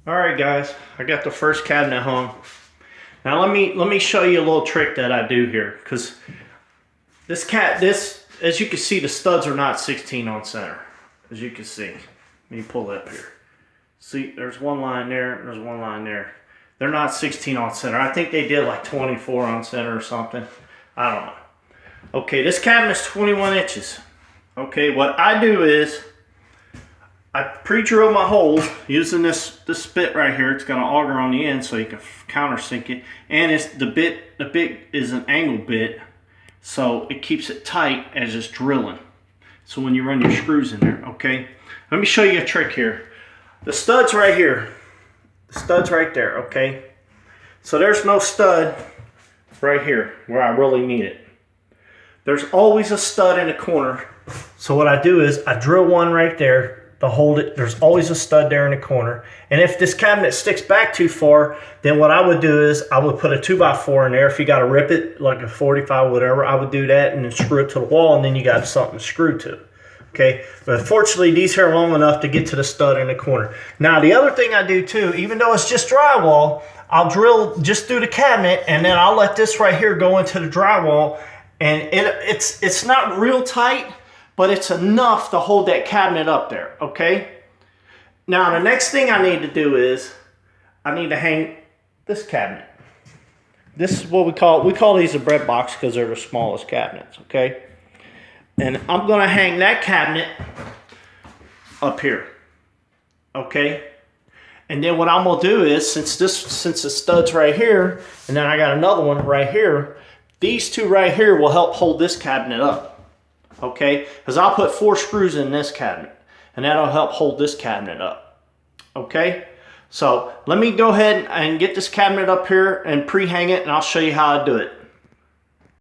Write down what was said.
All right, guys, I got the first cabinet hung. Now let me show you a little trick that I do here, because this as you can see, the studs are not 16 on center. As you can see, let me pull it up here. See, there's one line there, and there's one line there. They're not 16 on center. I think they did like 24 on center or something. I don't know. Okay, this cabinet's 21 inches. Okay, what I do is I pre-drill my holes using this bit right here. It's got an auger on the end so you can countersink it, and it's the bit is an angle bit, so it keeps it tight as it's drilling. So when you run your screws in there, okay. Let me show you a trick here. The stud's right here. The stud's right there, okay. So there's no stud right here where I really need it. There's always a stud in the corner. So what I do is I drill one right there to hold it. There's always a stud there in the corner. And if this cabinet sticks back too far, then what I would do is I would put a 2x4 in there. If you got to rip it, like a 45, whatever, I would do that and then screw it to the wall, and then you got something screwed to. Okay, but fortunately these here are long enough to get to the stud in the corner. Now the other thing I do too, even though it's just drywall, I'll drill just through the cabinet, and then I'll let this right here go into the drywall, and it's not real tight, but it's enough to hold that cabinet up there, okay? Now the next thing I need to do is I need to hang this cabinet. This is what we call these a bread box because they're the smallest cabinets, okay? And I'm gonna hang that cabinet up here, okay? And then what I'm gonna do is, since the stud's right here, and then I got another one right here, these two right here will help hold this cabinet up, okay? Because I'll put 4 screws in this cabinet, and that'll help hold this cabinet up, okay? So let me go ahead and get this cabinet up here and pre-hang it, and I'll show you how I do it.